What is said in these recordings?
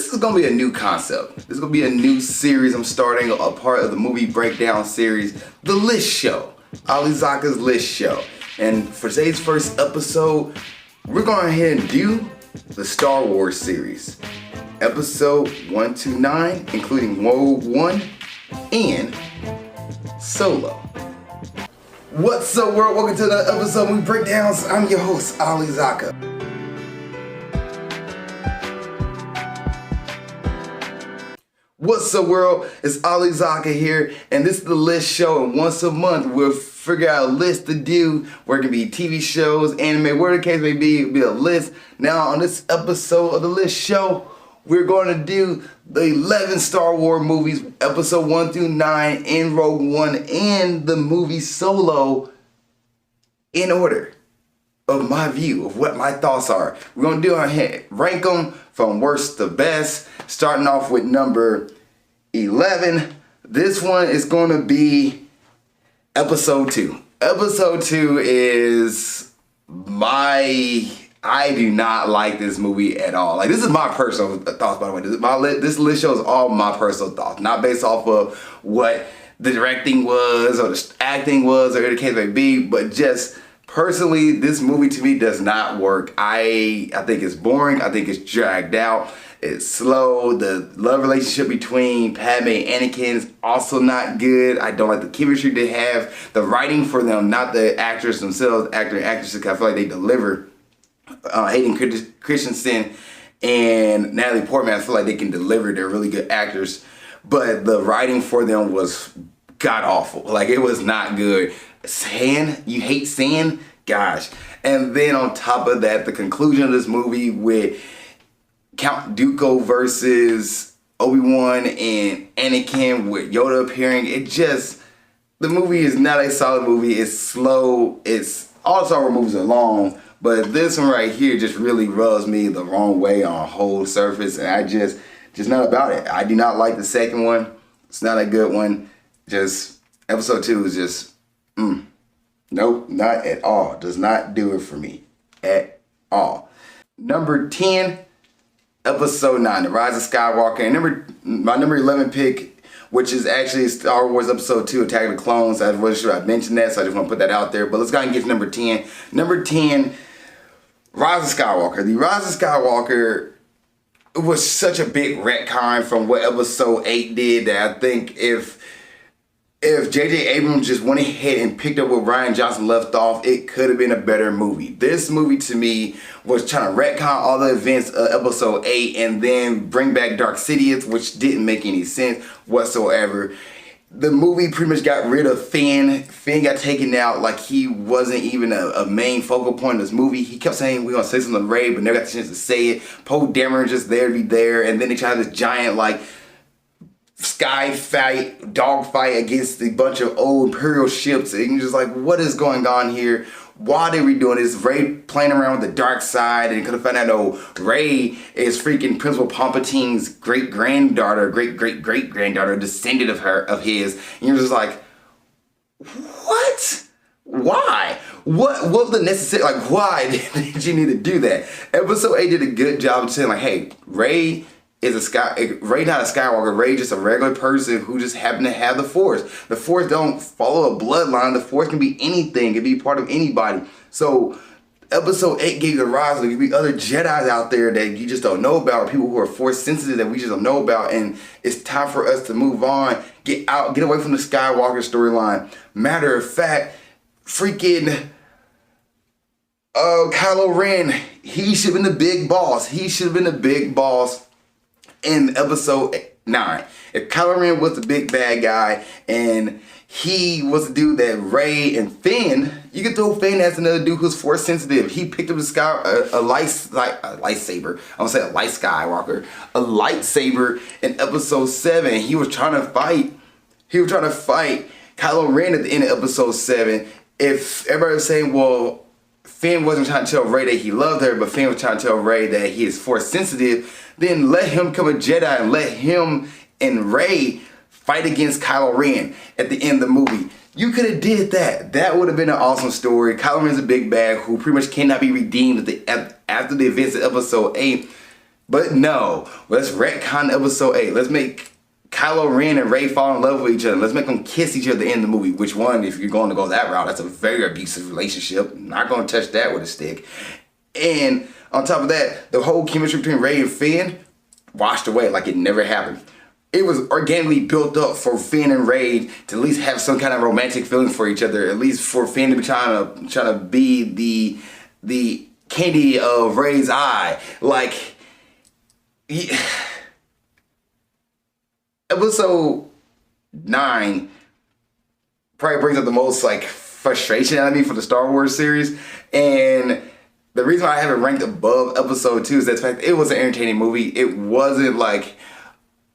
this is gonna be a new concept. This is gonna be a new series I'm starting, a part of the movie breakdown series, The List Show. Ali Zakka's List Show. And for today's first episode, we're going ahead and do the Star Wars series. Episode 1 to 9, including Rogue One and Solo. What's up, world? Welcome to another episode of We Breakdowns. I'm your host, Ali Zakka. What's up, world? It's Ali Zakka here, and this is the List Show. And once a month, we'll figure out a list to do, where it can be TV shows, anime, whatever the case may be. It'll be a list. Now, on this episode of the List Show, we're going to do the 11 Star Wars movies, episode 1 through 9, and Rogue One, and the movie Solo, in order of my view of what my thoughts are. We're going to do our rank them from worst to best, starting off with number 11. This one is going to be episode 2. Episode 2 is I do not like this movie at all. Like, this is my personal thoughts, by the way. This list shows all my personal thoughts, not based off of what the directing was or the acting was or the case may be, but just personally, this movie to me does not work. I think it's boring. I think it's dragged out. It's slow. The love relationship between Padme and Anakin is also not good. I don't like the chemistry they have. The writing for them, not the actors themselves, actor and actresses, I feel like they deliver. Hayden Christensen and Natalie Portman, I feel like they can deliver. They're really good actors, but the writing for them was god awful. Like, it was not good. Sand, you hate sand? Gosh. And then on top of that, the conclusion of this movie with Count Dooku versus Obi-Wan and Anakin with Yoda appearing, the movie is not a solid movie. It's slow. All Star Wars movies are long, but this one right here just really rubs me the wrong way on a whole surface, and I just not about it. I do not like the second one. It's not a good one. Just episode 2 is just, nope, not at all. Does not do it for me at all. Number 10, episode 9, The Rise of Skywalker. And my number 11 pick, which is actually Star Wars Episode 2, Attack of the Clones. I wasn't sure I mentioned that, so I just want to put that out there. But let's go ahead and get to number 10. Number 10, Rise of Skywalker. The Rise of Skywalker was such a big retcon from what Episode 8 did that I think if J.J. Abrams just went ahead and picked up where Rian Johnson left off, it could have been a better movie. This movie, to me, was trying to retcon all the events of Episode 8 and then bring back Dark Sidious, which didn't make any sense whatsoever. The movie pretty much got rid of Finn. Finn got taken out like he wasn't even a main focal point of this movie. He kept saying, we're going to say something to Rey, but never got the chance to say it. Poe Dameron just there to be there. And then they tried this giant, dog fight against a bunch of old Imperial ships. And you're just like, what is going on here? Why are we doing this? Rey playing around with the dark side, and could have found out, Rey is freaking Principal Palpatine's great-granddaughter, great-great-great-granddaughter, descendant of his. And you're just like, what? Why? What was the necessary, why did you need to do that? Episode 8 did a good job of saying, hey, Rey not a Skywalker. Rey just a regular person who just happened to have the Force. The Force don't follow a bloodline. The Force can be anything. It can be part of anybody. So Episode 8 gave you the rise. There could be other Jedis out there that you just don't know about, or people who are Force sensitive that we just don't know about. And it's time for us to move on, get away from the Skywalker storyline. Matter of fact, freaking Kylo Ren, he should have been the big boss. He should have been the big boss in Episode 9. If Kylo Ren was the big bad guy and he was the dude that Rey and Finn, you could throw Finn as another dude who's Force sensitive. He picked up a lightsaber. I want to say a light Skywalker. A lightsaber in Episode 7. He was trying to fight Kylo Ren at the end of Episode 7. If everybody was saying, well, Finn wasn't trying to tell Rey that he loved her, but Finn was trying to tell Rey that he is Force sensitive, then let him become a Jedi and let him and Rey fight against Kylo Ren at the end of the movie. You could have did that. That would have been an awesome story. Kylo Ren's a big bad who pretty much cannot be redeemed after the events of Episode 8. But no, let's retcon episode 8. Let's make Kylo Ren and Rey fall in love with each other. Let's make them kiss each other at the end of the movie. Which one, if you're going to go that route, that's a very abusive relationship. Not going to touch that with a stick. And on top of that, the whole chemistry between Rey and Finn washed away like it never happened. It was organically built up for Finn and Rey to at least have some kind of romantic feeling for each other. At least for Finn to be trying to be the candy of Rey's eye. Like, episode 9 probably brings up the most like frustration out of me for the Star Wars series. And the reason why I have it ranked above episode 2 is that the fact it was an entertaining movie. It wasn't like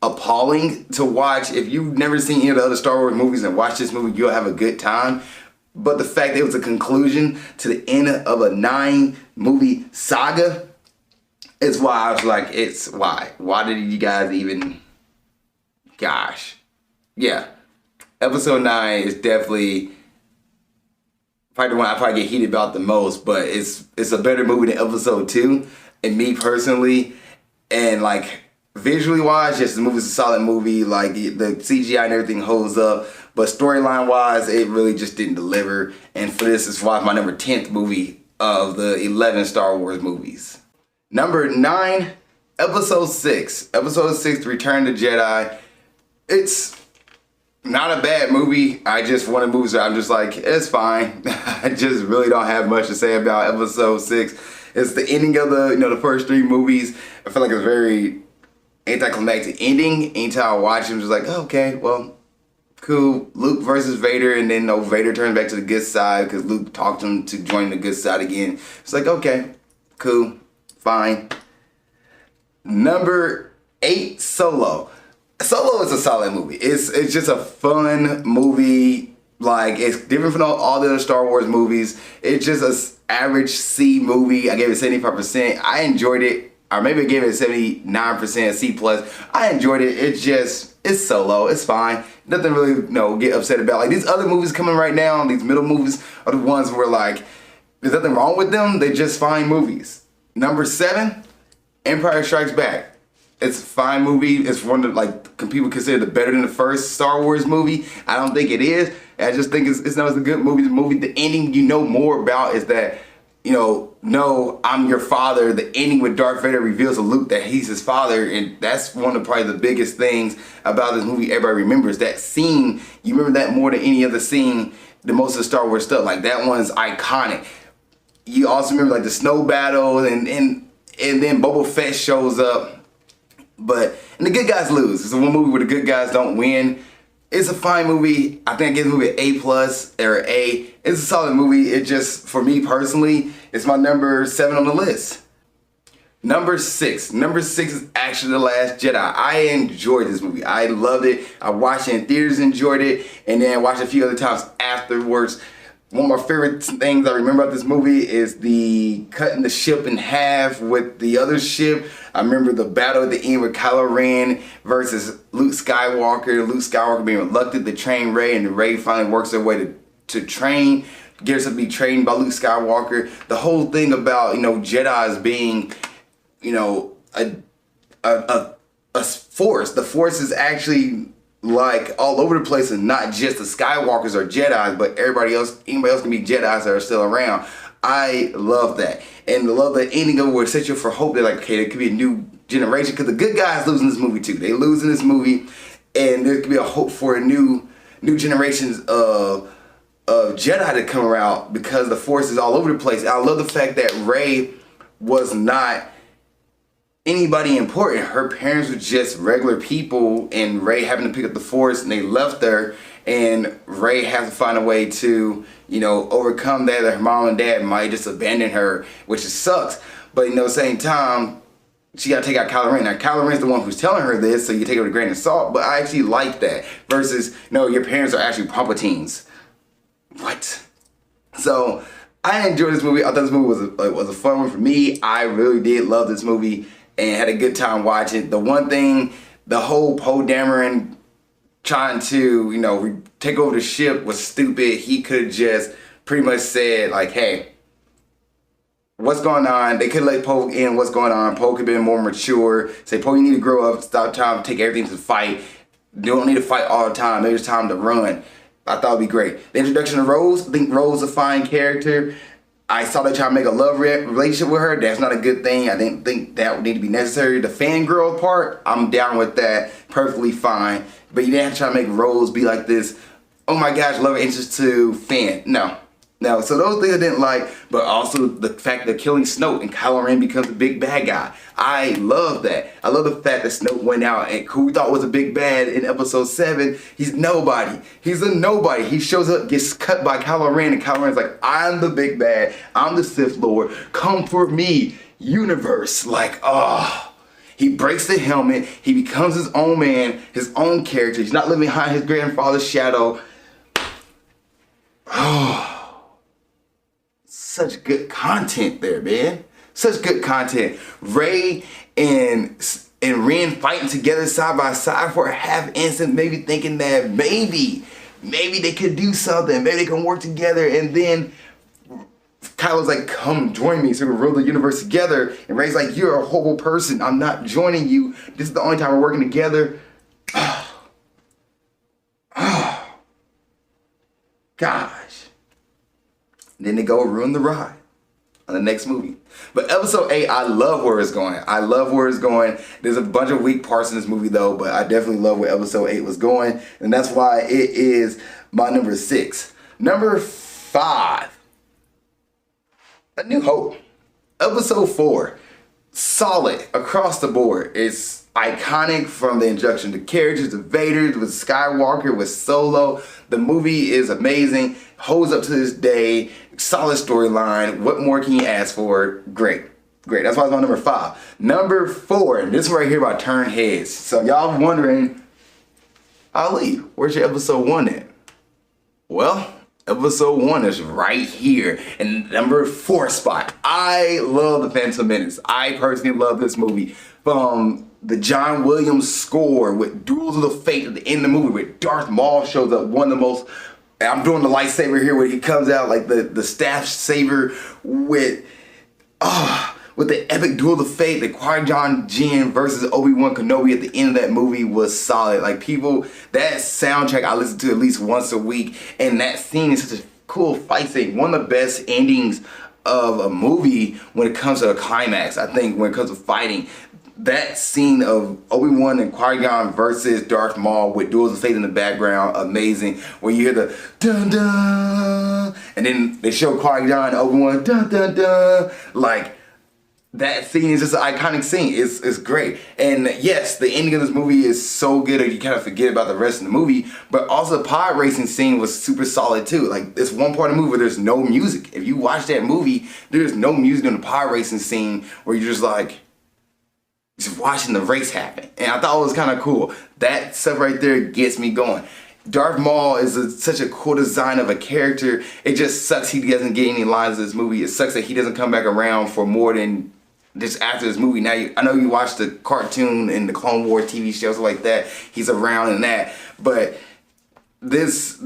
appalling to watch. If you've never seen any of the other Star Wars movies and watch this movie, you'll have a good time. But the fact that it was a conclusion to the end of a 9-movie saga is why I was like, it's why. Why did you guys even... Gosh. Yeah. Episode 9 is definitely probably the one I probably get heated about the most, but it's a better movie than episode 2. And me personally, and like visually wise, yes, the movie's a solid movie. Like the CGI and everything holds up. But storyline wise, it really just didn't deliver. And for this, it's why my number 10th movie of the 11 Star Wars movies. Number 9, episode 6. Episode 6, Return to Jedi. It's not a bad movie. I just one of the movies that I'm just like, it's fine. I just really don't have much to say about episode 6. It's the ending of the first 3 movies. I feel like it's very anticlimactic ending. Anytime I watch it, I'm just like, oh, okay, well, cool. Luke versus Vader, and then Vader turns back to the good side because Luke talked him to join the good side again. It's like, okay, cool, fine. Number 8, Solo. Solo is a solid movie. It's just a fun movie. Like, it's different from all the other Star Wars movies. It's just an average C movie. I gave it 75%. I enjoyed it. Or maybe I gave it 79% C+. I enjoyed it. It's Solo. It's fine. Nothing really, get upset about. Like, these other movies coming right now, these middle movies are the ones where, like, there's nothing wrong with them. They're just fine movies. Number 7, Empire Strikes Back. It's a fine movie. It's one of, like, people consider it better than the first Star Wars movie. I don't think it is. I just think it's not as a good movie. The movie, the ending you know more about is that, no, I'm your father. The ending with Darth Vader reveals to Luke that he's his father, and that's one of probably the biggest things about this movie everybody remembers. That scene, you remember that more than any other scene, the most of the Star Wars stuff. Like, that one's iconic. You also remember, like, the snow battle, and then Boba Fett shows up. And the good guys lose. It's one movie where the good guys don't win. It's a fine movie. I think I give the movie an A+ or A. It's a solid movie. It just, for me personally, it's my number 7 on the list. Number 6. Number 6 is actually The Last Jedi. I enjoyed this movie. I loved it. I watched it in theaters, enjoyed it, and then watched it a few other times afterwards. One of my favorite things I remember about this movie is the cutting the ship in half with the other ship. I remember the battle at the end with Kylo Ren versus Luke Skywalker. Luke Skywalker being reluctant to train Rey, and Rey finally works her way to train, gets her to be trained by Luke Skywalker. The whole thing about, Jedis being, a force. The force is actually like all over the place, and not just the Skywalkers or Jedis, but anybody else can be Jedis that are still around. I love that. And I love the ending of it where it sets you for hope that, like, okay, there could be a new generation, because the good guys lose in this movie too. They lose in this movie, and there could be a hope for a new generations of Jedi to come around, because the Force is all over the place. And I love the fact that Rey was not anybody important. Her parents were just regular people, and Rey happened to pick up the Force, and they left her, and Rey has to find a way to, overcome that her mom and dad might just abandon her, which sucks. But, at the same time, she got to take out Kylo Ren. Now, Kylo Ren's the one who's telling her this, so you take it with a grain of salt, but I actually like that. Versus, no, your parents are actually Palpatines. What? So, I enjoyed this movie. I thought this movie was a fun one for me. I really did love this movie and had a good time watching. The one thing, the whole Poe Dameron trying to, take over the ship was stupid. He could have just pretty much said, like, hey, what's going on. They could let Poe in what's going on. Poe could have been more mature. Say, Poe, you need to grow up. Stop trying to take everything to the fight. You don't need to fight all the time. Maybe it's time to run. I thought it'd be great. The introduction of Rose. I think Rose is a fine character. I saw they try to make a love relationship with her. That's not a good thing. I didn't think that would need to be necessary. The fangirl part, I'm down with that. Perfectly fine. But you didn't have to try to make Rose be like this, oh my gosh, love interest to Finn. No. No. So those things I didn't like, but also the fact that killing Snoke and Kylo Ren becomes the big bad guy. I love that. I love the fact that Snoke went out and who we thought was a big bad in episode 7, he's nobody. He's a nobody. He shows up, gets cut by Kylo Ren, and Kylo Ren's like, I'm the big bad. I'm the Sith Lord. Come for me, universe. Like, oh. He breaks the helmet. He becomes his own man, his own character. He's not living behind his grandfather's shadow. Oh. Such good content there, man. Such good content. Rey and Ren fighting together side by side for a half instant, maybe thinking that maybe they could do something. Maybe they can work together. And then Kylo's like, come join me so we can rule the universe together. And Rey's like, you're a horrible person. I'm not joining you. This is the only time we're working together. Gosh. Then they go ruin the ride on the next movie. But episode 8, I love where it's going. I love where it's going. There's a bunch of weak parts in this movie though, but I definitely love where episode 8 was going. And that's why it is my number 6. Number 5, A New Hope. Episode 4, solid across the board. It's iconic from the introduction to characters, to Vader, with Skywalker, with Solo. The movie is amazing, holds up to this day, solid storyline. What more can you ask for? Great. Great. That's why it's my number 5. Number 4, and this right here about turn heads. So y'all wondering, Ali, where's your episode 1 at? Well, episode 1 is right here in number 4 spot. I love the Phantom Menace. I personally love this movie. From the John Williams score with Duels of the Fate at the end of the movie where Darth Maul shows up, one of the most, I'm doing the lightsaber here where he comes out like the staff saber with the epic Duel of the Fate, the Qui-Gon Jinn versus Obi-Wan Kenobi at the end of that movie was solid. Like people, that soundtrack I listen to at least once a week, and that scene is such a cool fight scene. One of the best endings of a movie when it comes to a climax, I think, when it comes to fighting. That scene of Obi-Wan and Qui-Gon versus Darth Maul with Duels of Fate in the background, amazing. Where you hear the dun dun, and then they show Qui-Gon and Obi-Wan dun dun dun. Like, that scene is just an iconic scene. It's great. And yes, the ending of this movie is so good that you kind of forget about the rest of the movie. But also the pod racing scene was super solid too. Like, it's one part of the movie where there's no music. If you watch that movie, there's no music in the pod racing scene where you're just like, just watching the race happen. And I thought it was kind of cool. That stuff right there gets me going. Darth Maul is such a cool design of a character. It just sucks he doesn't get any lines in this movie. It sucks that he doesn't come back around for more than just after this movie. Now, I know you watched the cartoon and the Clone Wars TV shows like that. He's around in that. But this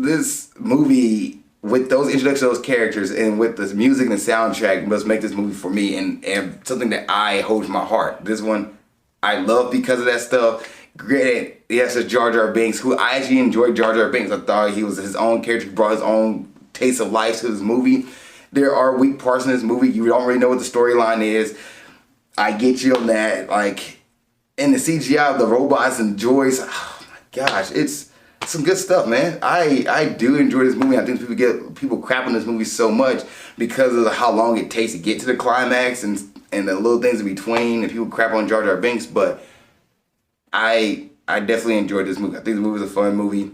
movie, with those introductions of those characters and with the music and the soundtrack, must make this movie for me and something that I hold in my heart. This one I love because of that stuff. Granted, yes, it's Jar Jar Binks, who I actually enjoyed Jar Jar Binks. I thought he was his own character, he brought his own taste of life to this movie. There are weak parts in this movie. You don't really know what the storyline is. I get you on that. Like, in the CGI of the robots and droids, oh my gosh, it's some good stuff, man. I do enjoy this movie. I think people crap on this movie so much because of how long it takes to get to the climax and the little things in between, and people crap on Jar Jar Binks, but I definitely enjoyed this movie. I think the movie is a fun movie.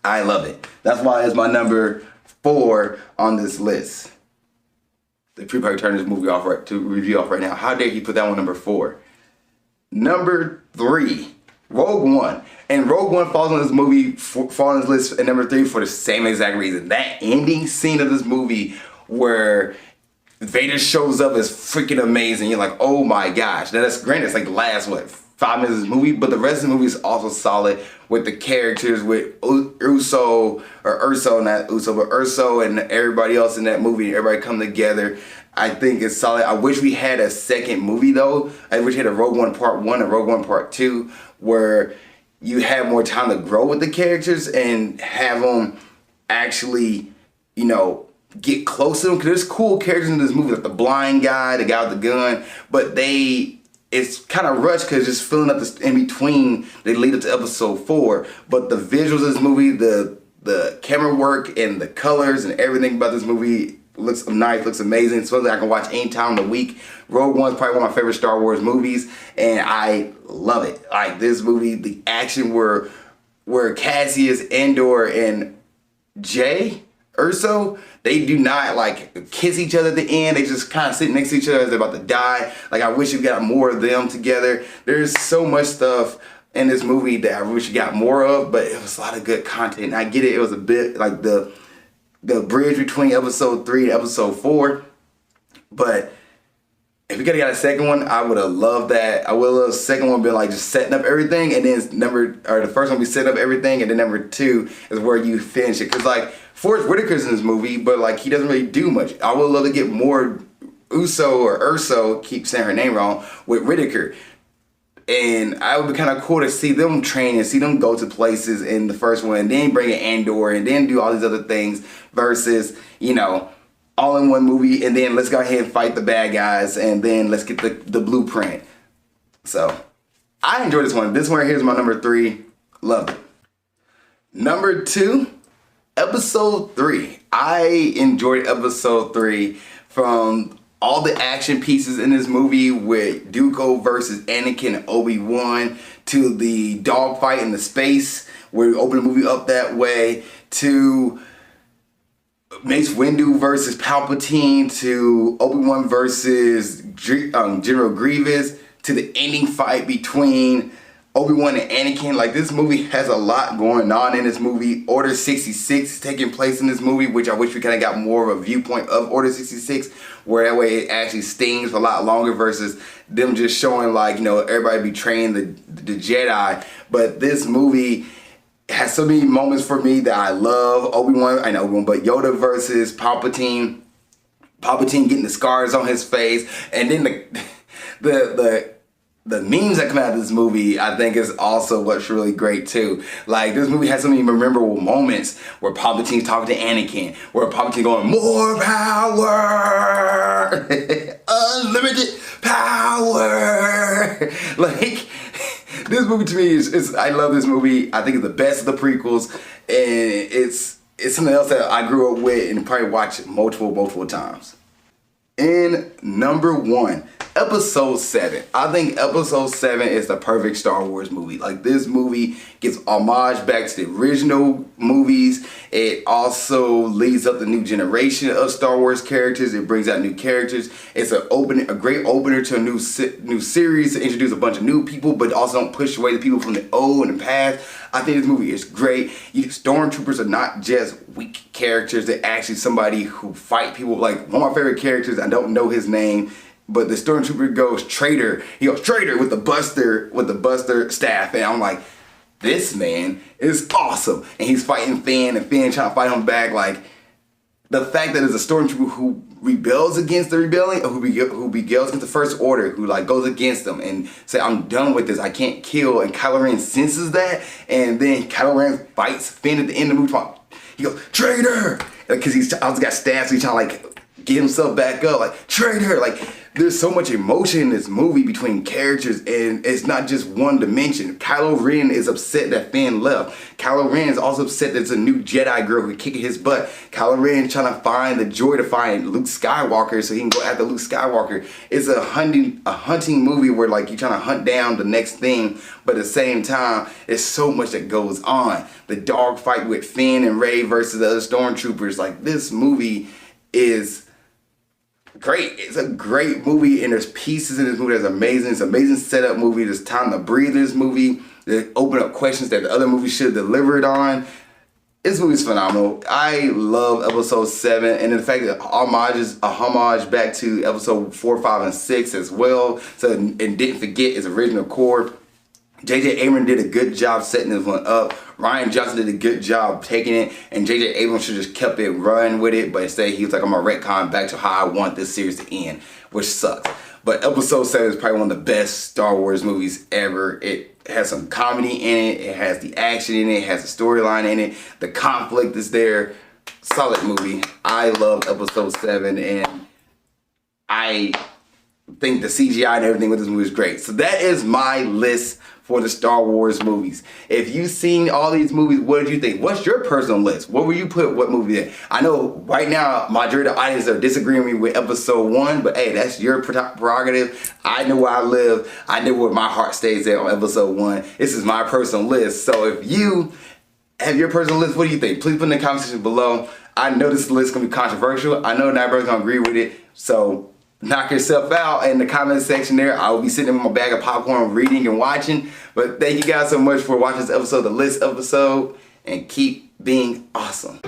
I love it. That's why it's my number 4 on this list. They probably turn this movie off to review off right now. How dare he put that one number 4? Number 3, Rogue One. And Rogue One falls on this movie, falls on this list at number 3 for the same exact reason. That ending scene of this movie where Vader shows up is freaking amazing. You're like, oh my gosh. Now that's granted, it's like the last, 5 minutes of this movie, but the rest of the movie is also solid with the characters, with Urso and everybody else in that movie. Everybody come together. I think it's solid. I wish we had a second movie though. I wish we had a Rogue One Part 1 and Rogue One Part 2 where you have more time to grow with the characters and have them actually, you know, get close to them. Because there's cool characters in this movie, like the blind guy, the guy with the gun, but it's kind of rushed because just filling up this in between, they lead up to episode 4. But the visuals of this movie, the camera work and the colors and everything about this movie looks nice, looks amazing. It's something I can watch any time of the week. Rogue One is probably one of my favorite Star Wars movies, and I love it. Like this movie, the action where Cassius, Andor, and Jay Urso, they do not like kiss each other at the end. They just kind of sit next to each other as they're about to die. Like I wish we got more of them together. There's so much stuff in this movie that I wish we got more of, but it was a lot of good content. And I get it. It was a bit like the bridge between episode 3 and episode 4. But if we could have got a second one, I would have loved that. I would have loved the second one been like just setting up everything, and then the first one be setting up everything, and then number 2 is where you finish it. Cause like Forrest Whitaker's in this movie, but like he doesn't really do much. I would love to get more Urso, keep saying her name wrong, with Whitaker. And I would be kind of cool to see them train and see them go to places in the first one, and then bring in Andor, and then do all these other things versus, you know, all in one movie, and then let's go ahead and fight the bad guys, and then let's get the blueprint. So, I enjoyed this one. This one right here is my number 3. Loved it. Number 2, episode 3. I enjoyed episode 3 from all the action pieces in this movie with Dooku versus Anakin and Obi-Wan, to the dogfight in the space where we open the movie up that way, to Mace Windu versus Palpatine, to Obi-Wan versus General Grievous, to the ending fight between Obi-Wan and Anakin. Like this movie has a lot going on in this movie. Order 66 is taking place in this movie, which I wish we kind of got more of a viewpoint of Order 66, where that way it actually stings for a lot longer versus them just showing like, you know, everybody betraying the Jedi. But this movie has so many moments for me that I love. Obi-Wan, but Yoda versus Palpatine. Palpatine getting the scars on his face, and then the memes that come out of this movie, I think is also what's really great too. Like this movie has so many memorable moments where Palpatine's talking to Anakin, where Palpatine going, more power, unlimited power. Like this movie to me is I love this movie. I think it's the best of the prequels, and it's something else that I grew up with and probably watched multiple times. In number 1, episode 7. I think episode 7 is the perfect Star Wars movie. Like this movie gives homage back to the original movies. It also leads up the new generation of Star Wars characters. It brings out new characters. It's a great opener to a new series to introduce a bunch of new people, but also don't push away the people from the old and the past. I think this movie is great. Stormtroopers are not just weak characters. They're actually somebody who fight people. Like one of my favorite characters, I don't know his name, but the Stormtrooper goes traitor. He goes traitor with the Buster staff, and I'm like, this man is awesome. And he's fighting Finn, and Finn trying to fight him back. Like the fact that there's a Stormtrooper who rebels against the rebellion, or who rebels against the First Order, who like goes against them and say, I'm done with this, I can't kill. And Kylo Ren senses that, and then Kylo Ren fights Finn at the end of the movie. He goes, traitor! Because he's also got stabs, so he's trying to like get himself back up, like traitor. Like there's so much emotion in this movie between characters, and it's not just one dimension. Kylo Ren is upset that Finn left. Kylo Ren is also upset that it's a new Jedi girl who's kicking his butt. Kylo Ren is trying to find the joy to find Luke Skywalker so he can go after Luke Skywalker. It's a hunting movie where like you're trying to hunt down the next thing, but at the same time, there's so much that goes on. The dog fight with Finn and Rey versus the other Stormtroopers. Like this movie is great. It's a great movie, and there's pieces in this movie that's amazing. It's an amazing setup movie. There's time to breathe in this movie. They open up questions that the other movies should have delivered on. This movie's phenomenal. I love episode 7, and the fact that a homage back to episode 4, 5, and 6 as well. So, and didn't forget its original core. J.J. Abrams did a good job setting this one up. Ryan Johnson did a good job taking it, and J.J. Abrams should just kept it running with it, but instead he was like, I'm gonna retcon back to how I want this series to end, which sucks. But episode 7 is probably one of the best Star Wars movies ever. It has some comedy in it, it has the action in it, it has the storyline in it, the conflict is there. Solid movie. I love episode 7, and I think the CGI and everything with this movie is great. So that is my list for the Star Wars movies. If you've seen all these movies, what did you think? What's your personal list? What will you put what movie in? I know right now, majority of the audience are disagreeing with me with episode 1, but hey, that's your prerogative. I know where I live. I know where my heart stays at on episode 1. This is my personal list. So if you have your personal list, what do you think? Please put in the comment section below. I know this list is going to be controversial. I know not everybody's going to agree with it. So knock yourself out in the comment section there. I will be sitting in my bag of popcorn reading and watching. But thank you guys so much for watching this episode, the list episode, and keep being awesome.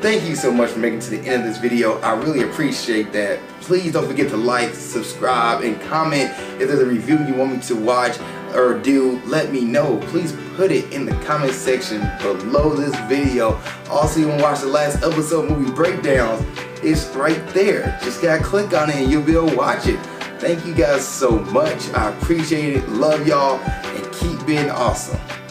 Thank you so much for making it to the end of this video. I really appreciate that. Please don't forget to like, subscribe, and comment. If there's a review you want me to watch or do, let me know. Please put it in the comment section below this video. Also, you want to watch the last episode movie breakdowns, it's right there. Just gotta click on it and you'll be able to watch it. Thank you guys so much. I appreciate it. Love y'all, and keep being awesome.